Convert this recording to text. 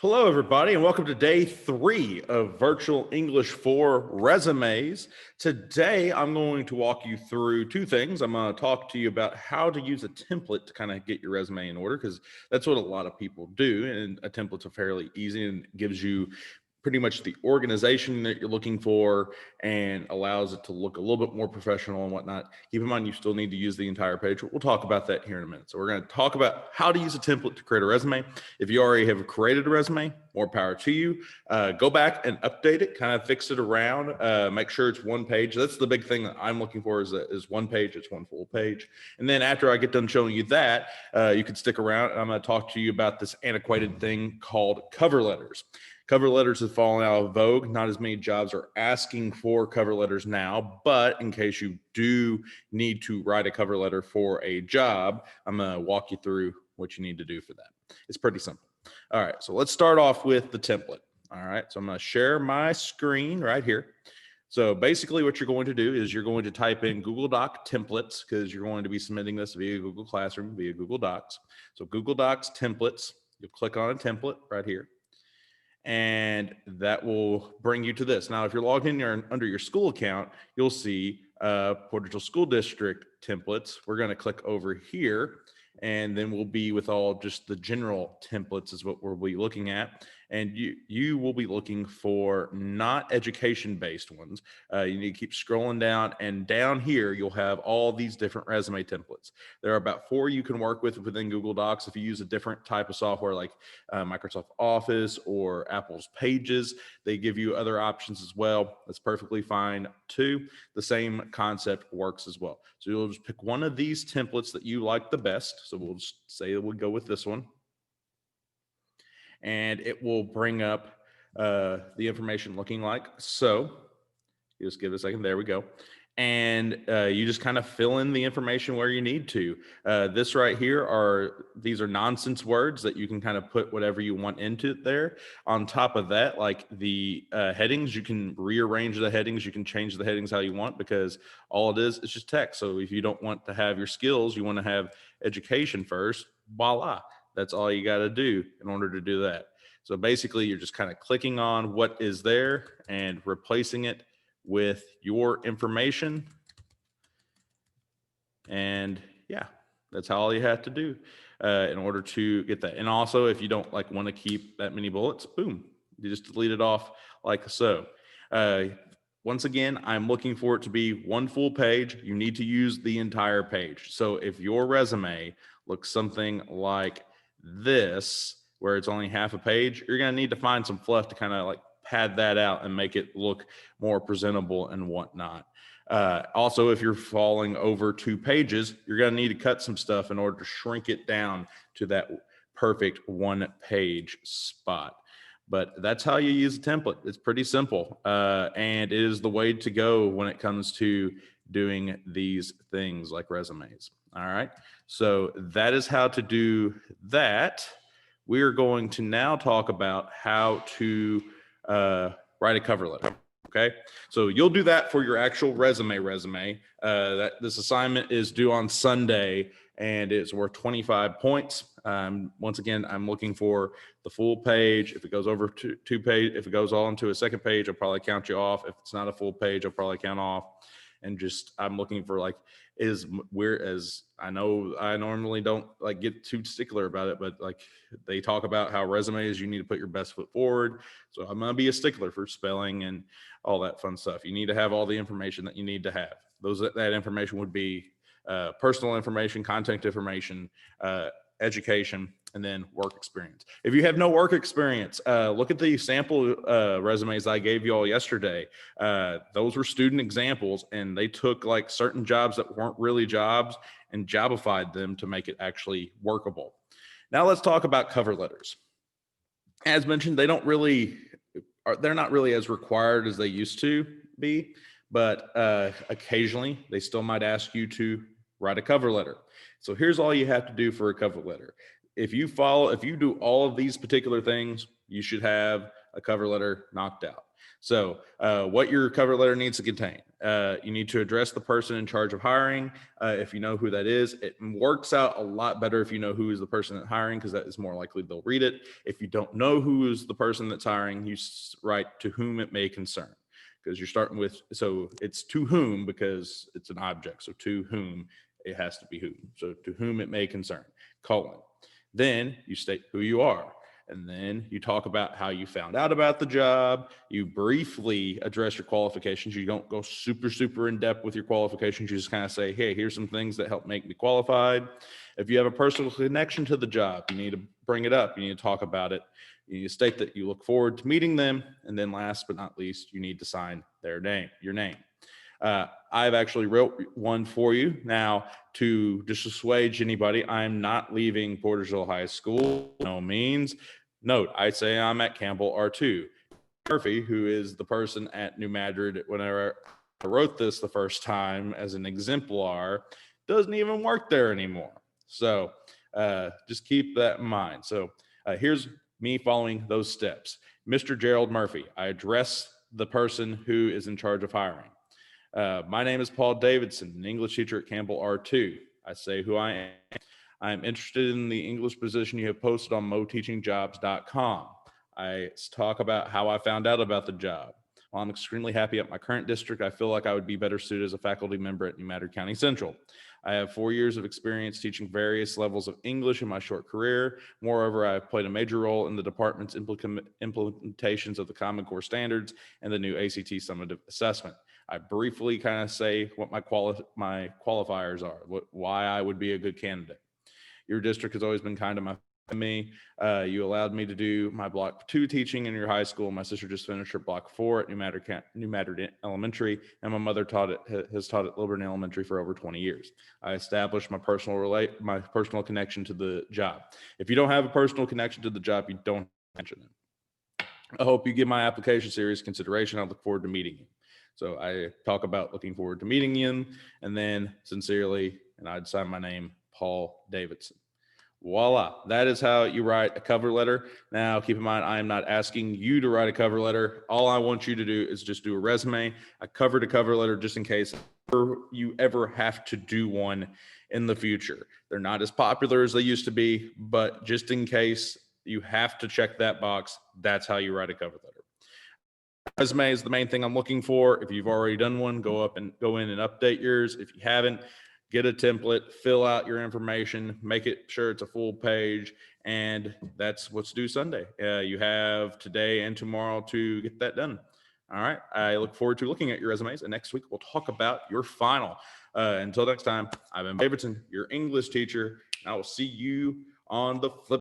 Hello, everybody, and welcome to day 3 of Virtual English for Resumes. Today, I'm going to walk you through two things. I'm going to talk to you about how to use a template to kind of get your resume in order, because that's what a lot of people do, and a template's are fairly easy and gives you pretty much the organization that you're looking for and allows it to look a little bit more professional and whatnot. Keep in mind, you still need to use the entire page. We'll talk about that here in a minute. So we're going to talk about how to use a template to create a resume. If you already have created a resume, more power to you. Go back and update it, kind of fix it around, make sure it's one page. That's the big thing that I'm looking for is one page. It's one full page. And then after I get done showing you that, you can stick around and I'm going to talk to you about this antiquated thing called cover letters. Cover letters have fallen out of vogue. Not as many jobs are asking for cover letters now, but in case you do need to write a cover letter for a job, I'm going to walk you through what you need to do for that. It's pretty simple. All right, so let's start off with the template. All right, so I'm going to share my screen right here. So basically what you're going to do is you're going to type in Google Doc templates because you're going to be submitting this via Google Classroom, via Google Docs. So Google Docs templates, you'll click on a template right here. And that will bring you to this. Now, if you're logged in under your school account, you'll see Porterville School District templates. We're going to click over here, and then we'll be with all just the general templates is what we'll be looking at. And you will be looking for not education-based ones. You need to keep scrolling down, and down here, you'll have all these different resume templates. There are about 4 you can work with within Google Docs. If you use a different type of software like Microsoft Office or Apple's Pages, they give you other options as well. That's perfectly fine too. The same concept works as well. So you'll just pick one of these templates that you like the best. So we'll just say we'll go with this one. And it will bring up the information looking like so. You just give it a second. There we go. And you just kind of fill in the information where you need to. This right here these are nonsense words that you can kind of put whatever you want into there. On top of that, like the headings, you can rearrange the headings. You can change the headings how you want because all it is just text. So if you don't want to have your skills, you want to have education first, voila. That's all you got to do in order to do that. So basically, you're just kind of clicking on what is there and replacing it with your information. And yeah, that's all you have to do in order to get that. And also, if you don't want to keep that many bullets, boom, you just delete it off like so. Once again, I'm looking for it to be one full page. You need to use the entire page. So if your resume looks something like this, where it's only half a page, you're going to need to find some fluff to kind of pad that out and make it look more presentable and whatnot. Also, if you're falling over 2 pages, you're going to need to cut some stuff in order to shrink it down to that perfect 1-page spot. But that's how you use a template. It's pretty simple, and it is the way to go when it comes to doing these things like resumes. All right, so that is how to do that. We are going to now talk about how to write a cover letter. Okay, so you'll do that for your actual resume. That this assignment is due on Sunday, and it's worth 25 points. Once again, I'm looking for the full page. If it goes over two page, if it goes all into a second page, I'll probably count you off. If it's not a full page, I'll probably count off. And just I'm looking for as I know I normally don't get too stickler about it, but they talk about how resumes you need to put your best foot forward. So I'm gonna be a stickler for spelling and all that fun stuff. You need to have all the information that you need to have. That information would be personal information, contact information, education, and then work experience. If you have no work experience, look at the sample resumes I gave you all yesterday. Those were student examples, and they took certain jobs that weren't really jobs and jobified them to make it actually workable. Now let's talk about cover letters. As mentioned, they're not really as required as they used to be, but occasionally they still might ask you to write a cover letter. So here's all you have to do for a cover letter. If you do all of these particular things, you should have a cover letter knocked out. So what your cover letter needs to contain, you need to address the person in charge of hiring. If you know who that is, it works out a lot better if you know who is the person that's hiring, because that is more likely they'll read it. If you don't know who is the person that's hiring, you write to whom it may concern, because you're starting with, so it's to whom because it's an object. So to whom, it has to be whom. So to whom it may concern, colon. Then you state who you are. And then you talk about how you found out about the job. You briefly address your qualifications. You don't go super in depth with your qualifications. You just kind of say, hey, here's some things that help make me qualified. If you have a personal connection to the job, you need to bring it up. You need to talk about it. You need to state that you look forward to meeting them. And then last but not least, you need to sign their name, your name. I've actually wrote one for you now to just assuage anybody. I'm not leaving Portersville High School, no means. Note, I say I'm at Campbell R2. Murphy, who is the person at New Madrid, whenever I wrote this the first time as an exemplar, doesn't even work there anymore. So just keep that in mind. So here's me following those steps. Mr. Gerald Murphy, I address the person who is in charge of hiring. My name is Paul Davidson, an English teacher at Campbell R2. I say who I am. I'm interested in the English position you have posted on moteachingjobs.com. I talk about how I found out about the job. While I'm extremely happy at my current district, I feel like I would be better suited as a faculty member at New Madrid County Central. I have 4 years of experience teaching various levels of English in my short career. Moreover, I have played a major role in the department's implementations of the Common Core standards and the new ACT summative assessment. I briefly kind of say what my qualifiers are, why I would be a good candidate. Your district has always been kind to me. You allowed me to do my Block 2 teaching in your high school. My sister just finished her Block 4 at New Madrid Elementary, and my mother has taught at Lilburn Elementary for over 20 years. I established my personal connection to the job. If you don't have a personal connection to the job, you don't mention it. I hope you give my application serious consideration. I look forward to meeting you. So I talk about looking forward to meeting you, and then sincerely, and I'd sign my name, Paul Davidson. Voila, that is how you write a cover letter. Now, keep in mind, I am not asking you to write a cover letter. All I want you to do is just do a resume. I covered a cover letter just in case you ever have to do one in the future. They're not as popular as they used to be, but just in case you have to check that box, that's how you write a cover letter. Resume is the main thing I'm looking for. If you've already done one, go in and update yours. If you haven't, get a template, fill out your information, make it sure it's a full page, and that's what's due Sunday. You have today and tomorrow to get that done. All right. I look forward to looking at your resumes, and next week we'll talk about your final. Until next time, I've been Davidson, your English teacher. I will see you on the flip